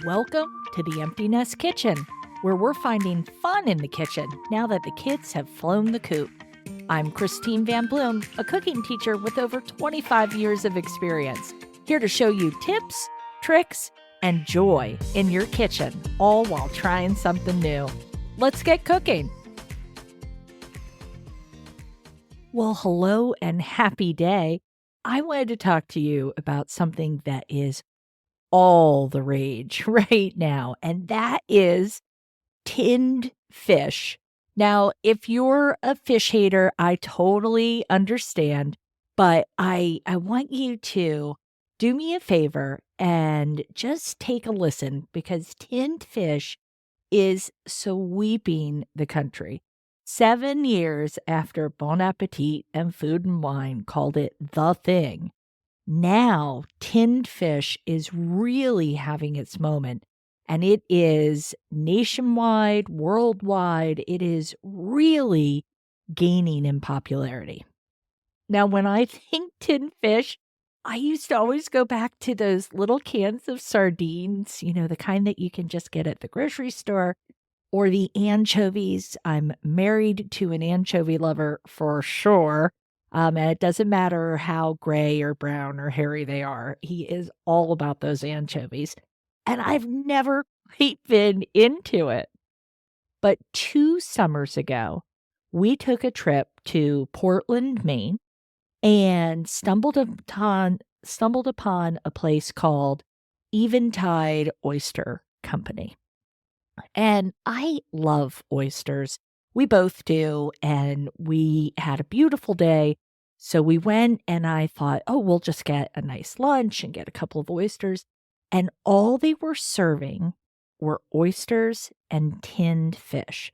Welcome to the Empty Nest Kitchen, where we're finding fun in the kitchen now that the kids have flown the coop. I'm Christine Van Bloom, a cooking teacher with over 25 years of experience, here to show you tips, tricks, and joy in your kitchen, all while trying something new. Let's get cooking. Well, hello and happy day. I wanted to talk to you about something that is all the rage right now, and that is tinned fish. Now, if you're a fish hater, I totally understand, but I want you to do me a favor and just take a listen because tinned fish is sweeping the country. 7 years after Bon Appetit and Food and Wine called it the thing, now tinned fish is really having its moment, and it is nationwide, worldwide. It is really gaining in popularity. Now, when I think tinned fish, I used to always go back to those little cans of sardines, the kind that you can just get at the grocery store, or the anchovies. I'm married to an anchovy lover for sure. And it doesn't matter how gray or brown or hairy they are. He is all about those anchovies. And I've never quite been into it. But 2 summers ago, we took a trip to Portland, Maine, and stumbled upon a place called Eventide Oyster Company. And I love oysters. We both do, and we had a beautiful day. So we went, and I thought, oh, we'll just get a nice lunch and get a couple of oysters. And all they were serving were oysters and tinned fish.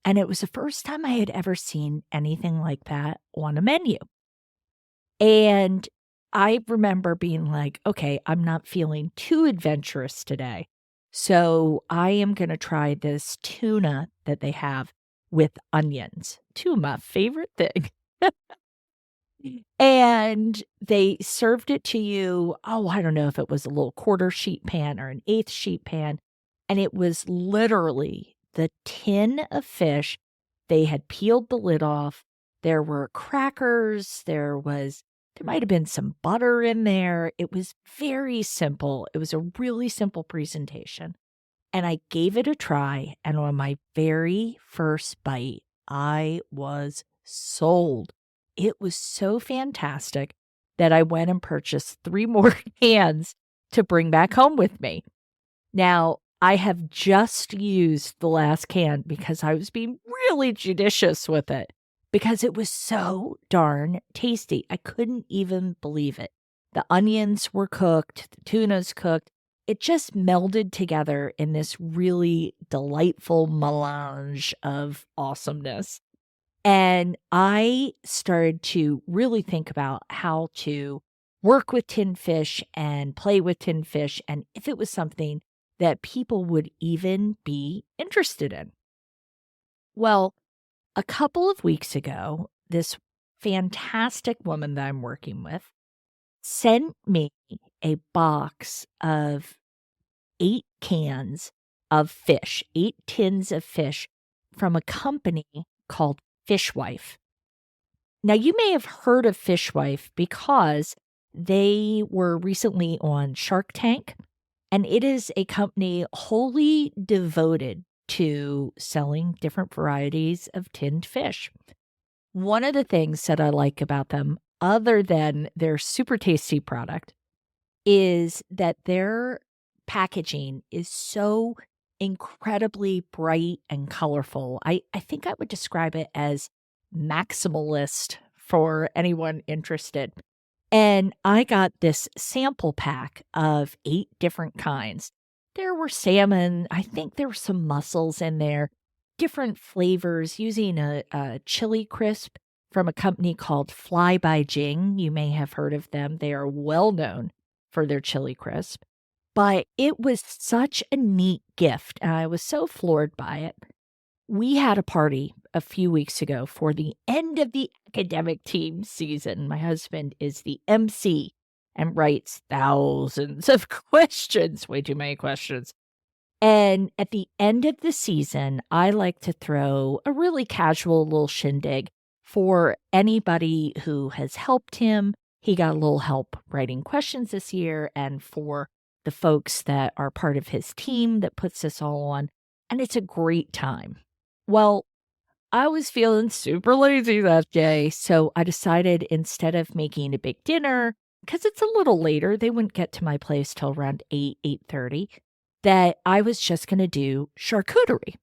And it was the first time I had ever seen anything like that on a menu. And I remember being like, okay, I'm not feeling too adventurous today. So I am going to try this tuna that they have with onions. Two, my favorite thing. And they served it to you. Oh, I don't know if it was a little quarter sheet pan or an eighth sheet pan. And it was literally the tin of fish. They had peeled the lid off. There were crackers. There might have been some butter in there. It was very simple. It was a really simple presentation. And I gave it a try. And on my very first bite, I was sold. It was so fantastic that I went and purchased 3 more cans to bring back home with me. Now, I have just used the last can because I was being really judicious with it, because it was so darn tasty. I couldn't even believe it. The onions were cooked, the tuna's cooked. It just melded together in this really delightful melange of awesomeness. And I started to really think about how to work with tinned fish and play with tinned fish, and if it was something that people would even be interested in. Well, a couple of weeks ago, this fantastic woman that I'm working with sent me a box of 8 cans of fish, 8 tins of fish from a company called Fishwife. Now, you may have heard of Fishwife because they were recently on Shark Tank, and it is a company wholly devoted to selling different varieties of tinned fish. One of the things that I like about them, other than their super tasty product, is that their packaging is so incredibly bright and colorful. I think I would describe it as maximalist for anyone interested. And I got this sample pack of 8 different kinds. There were salmon, I think there were some mussels in there, different flavors using a chili crisp from a company called Fly by Jing. You may have heard of them. They are well known for their chili crisp. But it was such a neat gift, and I was so floored by it. We had a party a few weeks ago for the end of the academic team season. My husband is the MC and writes thousands of questions, way too many questions, And at the end of the season, I like to throw a really casual little shindig for anybody who has helped him. He got a little help writing questions this year, and for the folks that are part of his team that puts this all on. And it's a great time. Well, I was feeling super lazy that day, so I decided instead of making a big dinner, because it's a little later, they wouldn't get to my place till around 8, 8:30, that I was just gonna do charcuterie.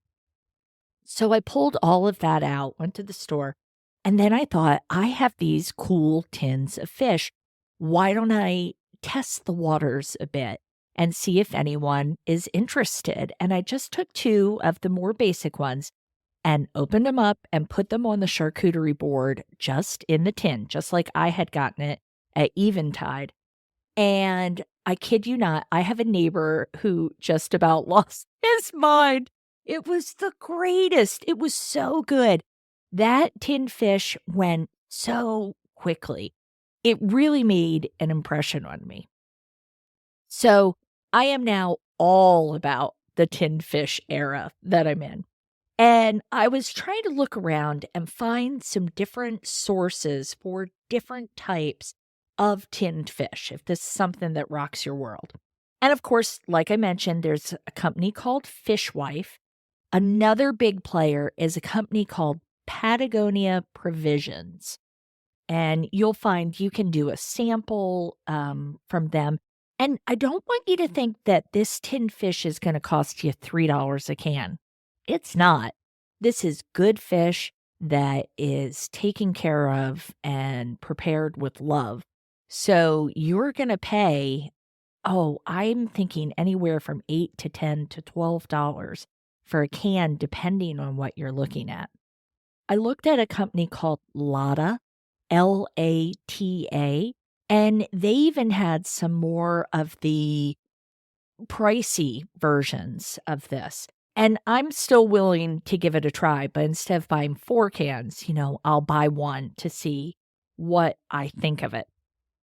So I pulled all of that out, went to the store, and then I thought, I have these cool tins of fish. Why don't I test the waters a bit and see if anyone is interested? And I just took 2 of the more basic ones and opened them up and put them on the charcuterie board just in the tin, just like I had gotten it at Eventide. And I kid you not, I have a neighbor who just about lost his mind. It was the greatest. It was so good. That tin fish went so quickly. It really made an impression on me. So I am now all about the tin fish era that I'm in. And I was trying to look around and find some different sources for different types of tinned fish, if this is something that rocks your world. And of course, like I mentioned, there's a company called Fishwife. Another big player is a company called Patagonia Provisions. And you'll find you can do a sample from them. And I don't want you to think that this tinned fish is going to cost you $3 a can. It's not. This is good fish that is taken care of and prepared with love. So you're going to pay, I'm thinking anywhere from $8 to $10 to $12 for a can, depending on what you're looking at. I looked at a company called Lata, Lata, and they even had some more of the pricey versions of this. And I'm still willing to give it a try, but instead of buying 4 cans, I'll buy 1 to see what I think of it.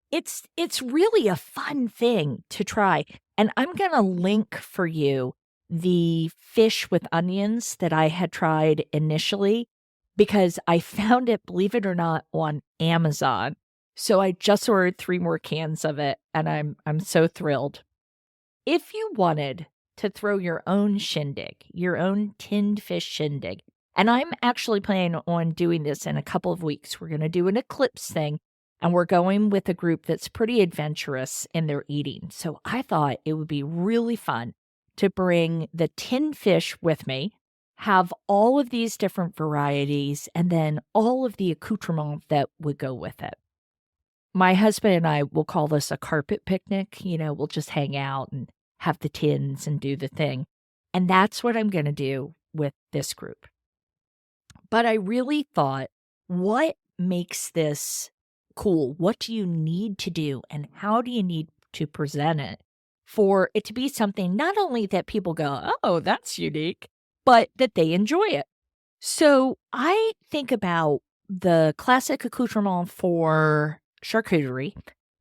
It's really a fun thing to try. And I'm going to link for you the fish with onions that I had tried initially because I found it, believe it or not, on Amazon. So I just ordered 3 more cans of it, and I'm so thrilled. If you wanted to throw your own shindig, your own tinned fish shindig, and I'm actually planning on doing this in a couple of weeks. We're going to do an eclipse thing, and we're going with a group that's pretty adventurous in their eating. So I thought it would be really fun to bring the tinned fish with me, have all of these different varieties, and then all of the accoutrement that would go with it. My husband and I will call this a carpet picnic. We'll just hang out and have the tins and do the thing. And that's what I'm going to do with this group. But I really thought, what makes this cool? What do you need to do? And how do you need to present it for it to be something not only that people go, oh, that's unique, but that they enjoy it? So I think about the classic accoutrement for charcuterie,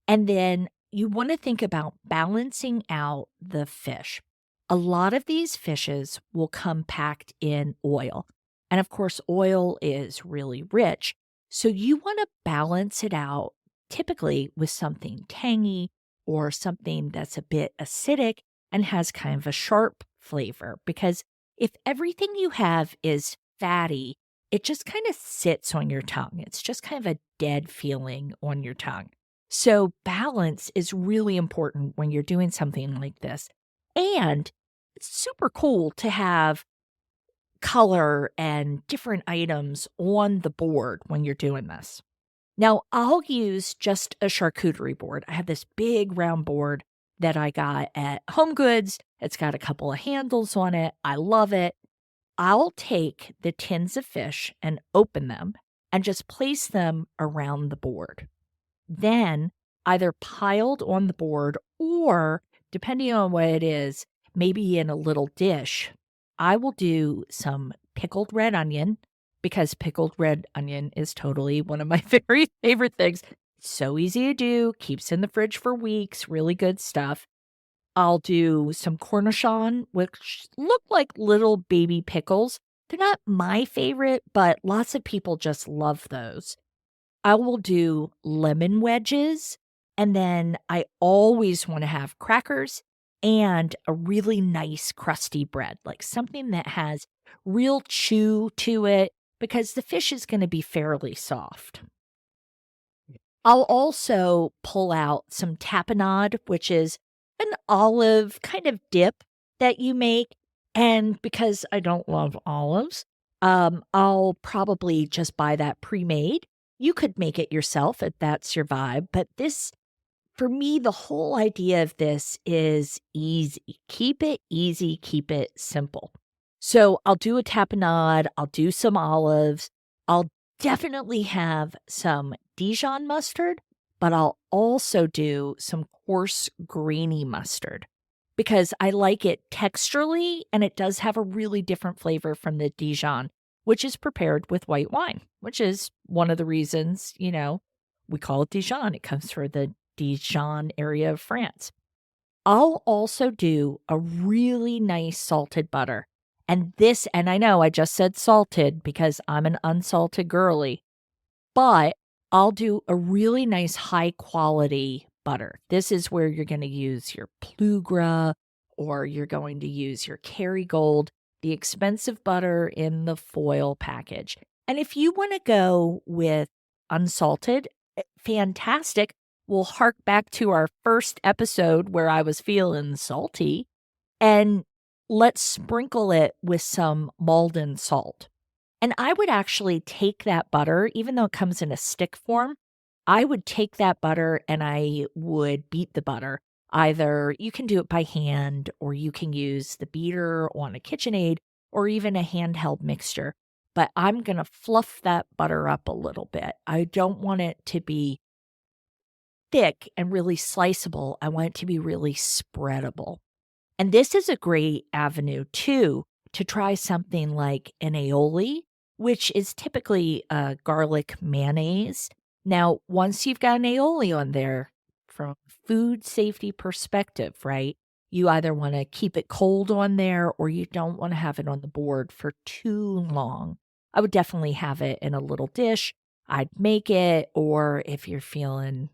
and then you want to think about balancing out the fish. A lot of these fishes will come packed in oil. And of course, oil is really rich. So you want to balance it out typically with something tangy or something that's a bit acidic and has kind of a sharp flavor. Because if everything you have is fatty, it just kind of sits on your tongue. It's just kind of a dead feeling on your tongue. So balance is really important when you're doing something like this. And it's super cool to have color and different items on the board when you're doing this. Now, I'll use just a charcuterie board. I have this big round board that I got at Home Goods. It's got a couple of handles on it. I love it. I'll take the tins of fish and open them and just place them around the board. Then either piled on the board or, depending on what it is, maybe in a little dish, I will do some pickled red onion because pickled red onion is totally one of my very favorite things. So easy to do, keeps in the fridge for weeks, really good stuff. I'll do some cornichon, which look like little baby pickles. They're not my favorite, but lots of people just love those. I will do lemon wedges, and then I always want to have crackers and a really nice crusty bread, like something that has real chew to it because the fish is going to be fairly soft. I'll also pull out some tapenade, which is an olive kind of dip that you make. And because I don't love olives, I'll probably just buy that pre-made. You could make it yourself if that's your vibe. But this, for me, the whole idea of this is easy. Keep it easy, keep it simple. So I'll do a tapenade, I'll do some olives, I'll definitely have some Dijon mustard, but I'll also do some coarse grainy mustard because I like it texturally and it does have a really different flavor from the Dijon, which is prepared with white wine, which is one of the reasons, we call it Dijon. It comes from the Dijon area of France. I'll also do a really nice salted butter. And I know I just said salted because I'm an unsalted girly, but I'll do a really nice high quality butter. This is where you're going to use your Plugra or you're going to use your Kerrygold, the expensive butter in the foil package. And if you want to go with unsalted, fantastic. We'll hark back to our first episode where I was feeling salty and let's sprinkle it with some Maldon salt. And I would actually take that butter, even though it comes in a stick form, I would take that butter and I would beat the butter. Either you can do it by hand or you can use the beater on a KitchenAid or even a handheld mixture. But I'm going to fluff that butter up a little bit. I don't want it to be thick and really sliceable. I want it to be really spreadable. And this is a great avenue, too, to try something like an aioli, which is typically a garlic mayonnaise. Now, once you've got an aioli on there, from a food safety perspective, right, you either want to keep it cold on there or you don't want to have it on the board for too long. I would definitely have it in a little dish. I'd make it, or if you're feeling,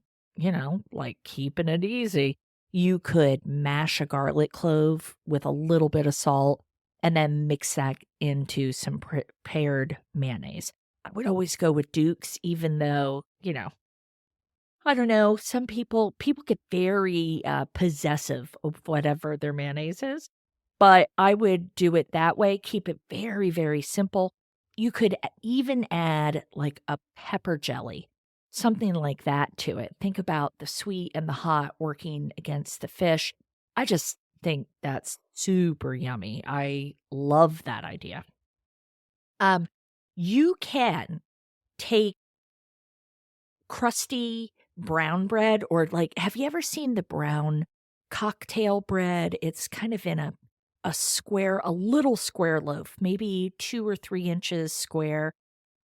like keeping it easy, you could mash a garlic clove with a little bit of salt and then mix that into some prepared mayonnaise. I would always go with Duke's, even though, I don't know, some people get very possessive of whatever their mayonnaise is, but I would do it that way, keep it very, very simple. You could even add like a pepper jelly, something like that to it. Think about the sweet and the hot working against the fish. I just think that's super yummy. I love that idea. You can take crusty brown bread or have you ever seen the brown cocktail bread? It's kind of in a little square loaf, maybe 2 or 3 inches square.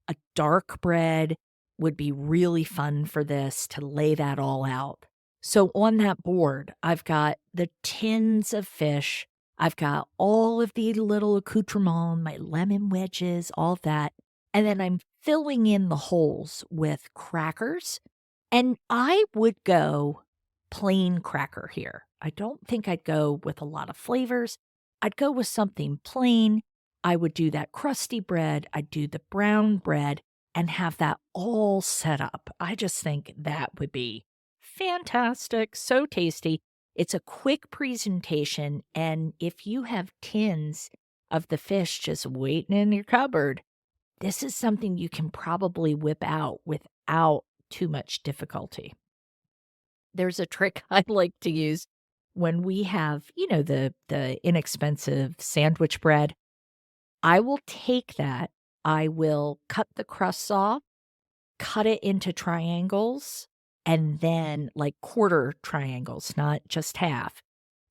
A dark bread would be really fun for this, to lay that all out. So on that board, I've got the tins of fish. I've got all of the little accoutrements, my lemon wedges, all of that. And then I'm filling in the holes with crackers. And I would go plain cracker here. I don't think I'd go with a lot of flavors. I'd go with something plain. I would do that crusty bread. I'd do the brown bread and have that all set up. I just think that would be fantastic. So tasty. It's a quick presentation. And if you have tins of the fish just waiting in your cupboard, this is something you can probably whip out without too much difficulty. There's a trick I like to use when we have, the inexpensive sandwich bread. I will take that. I will cut the crusts off, cut it into triangles, and then quarter triangles, not just half,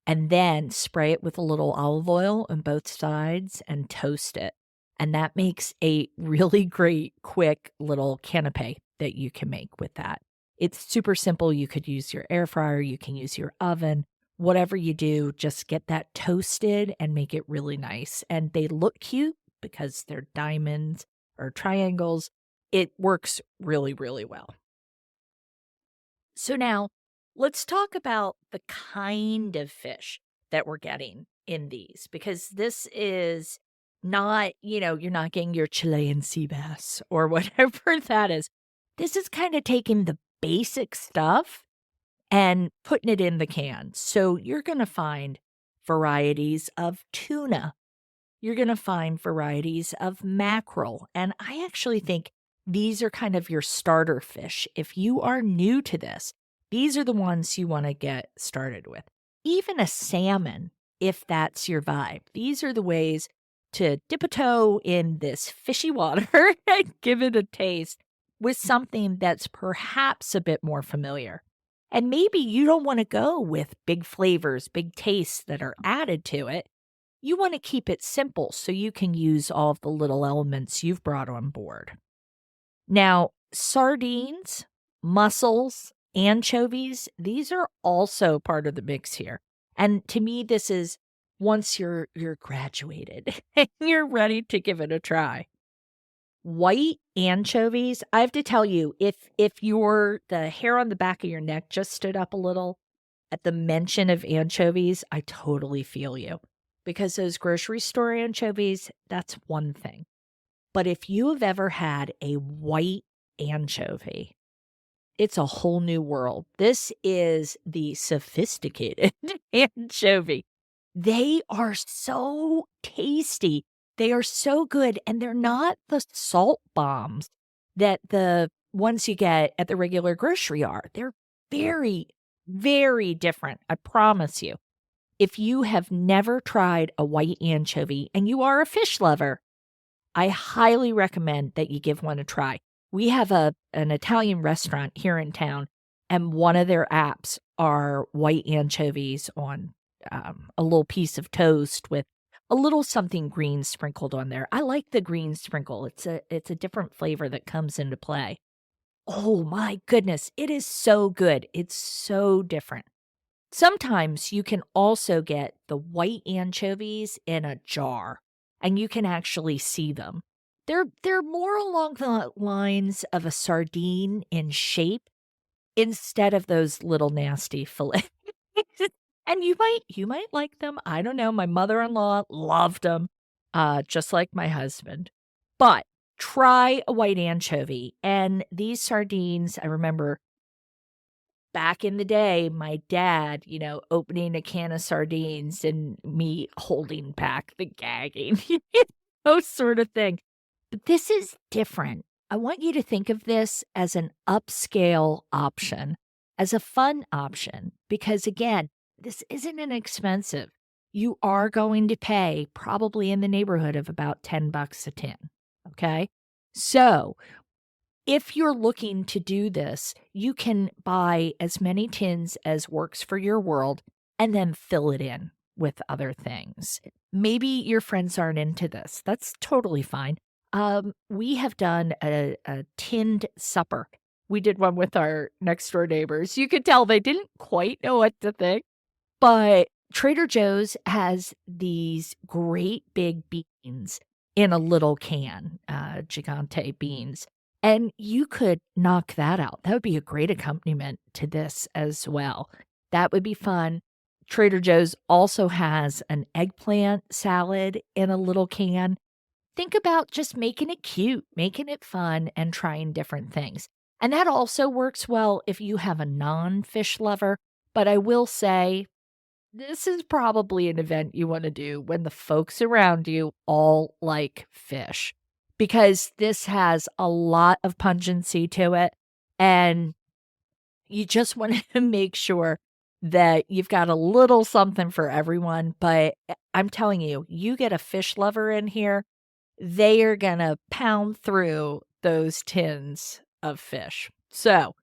and then spray it with a little olive oil on both sides and toast it. And that makes a really great, quick little canapé that you can make with that. It's super simple. You could use your air fryer, you can use your oven, whatever you do, just get that toasted and make it really nice. And they look cute because they're diamonds or triangles. It works really, really well. So now let's talk about the kind of fish that we're getting in these, because this is not, you're not getting your Chilean sea bass or whatever that is. This is kind of taking the basic stuff and putting it in the can. So you're going to find varieties of tuna. You're going to find varieties of mackerel. And I actually think these are kind of your starter fish. If you are new to this, these are the ones you want to get started with. Even a salmon, if that's your vibe. These are the ways to dip a toe in this fishy water and give it a taste with something that's perhaps a bit more familiar. And maybe you don't want to go with big flavors, big tastes that are added to it. You want to keep it simple so you can use all of the little elements you've brought on board. Now, sardines, mussels, anchovies, these are also part of the mix here. And to me, this is once you're graduated and you're ready to give it a try. White anchovies, I have to tell you, if the hair on the back of your neck just stood up a little at the mention of anchovies, I totally feel you. Because those grocery store anchovies, that's one thing. But if you have ever had a white anchovy, it's a whole new world. This is the sophisticated anchovy. They are so tasty. They are so good, and they're not the salt bombs that the ones you get at the regular grocery are. They're very, very different, I promise you. If you have never tried a white anchovy and you are a fish lover, I highly recommend that you give one a try. We have an Italian restaurant here in town, and one of their apps are white anchovies on a little piece of toast with a little something green sprinkled on there. I like the green sprinkle. It's a different flavor that comes into play. Oh my goodness, it is so good. It's so different. Sometimes you can also get the white anchovies in a jar, and you can actually see them. They're more along the lines of a sardine in shape instead of those little nasty fillets. And you might like them. I don't know. My mother-in-law loved them, just like my husband. But try a white anchovy. And these sardines, I remember back in the day, my dad, opening a can of sardines and me holding back the gagging, those sort of thing. But this is different. I want you to think of this as an upscale option, as a fun option, because again, this isn't inexpensive. You are going to pay probably in the neighborhood of about $10 a tin. Okay. So if you're looking to do this, you can buy as many tins as works for your world and then fill it in with other things. Maybe your friends aren't into this. That's totally fine. We have done a tinned supper. We did one with our next door neighbors. You could tell they didn't quite know what to think, but Trader Joe's has these great big beans in a little can, gigante beans. And you could knock that out. That would be a great accompaniment to this as well. That would be fun. Trader Joe's also has an eggplant salad in a little can. Think about just making it cute, making it fun, and trying different things. And that also works well if you have a non-fish lover. But I will say, this is probably an event you want to do when the folks around you all like fish, because this has a lot of pungency to it, and you just want to make sure that you've got a little something for everyone. But I'm telling you, you get a fish lover in here, they are going to pound through those tins of fish. So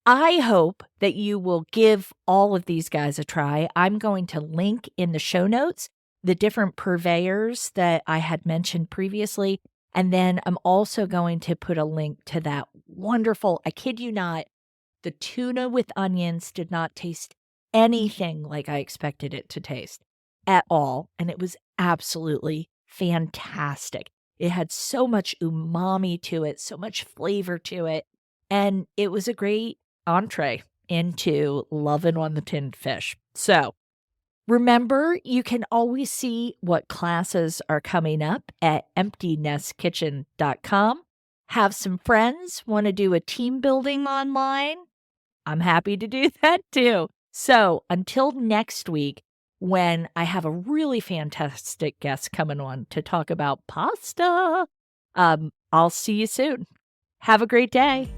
I hope that you will give all of these guys a try. I'm going to link in the show notes the different purveyors that I had mentioned previously. And then I'm also going to put a link to that wonderful, I kid you not, the tuna with onions did not taste anything like I expected it to taste at all. And it was absolutely fantastic. It had so much umami to it, so much flavor to it. And it was a great entree into loving on the tinned fish. So remember, you can always see what classes are coming up at emptynestkitchen.com. Have some friends, want to do a team building online? I'm happy to do that too. So until next week, when I have a really fantastic guest coming on to talk about pasta, I'll see you soon. Have a great day.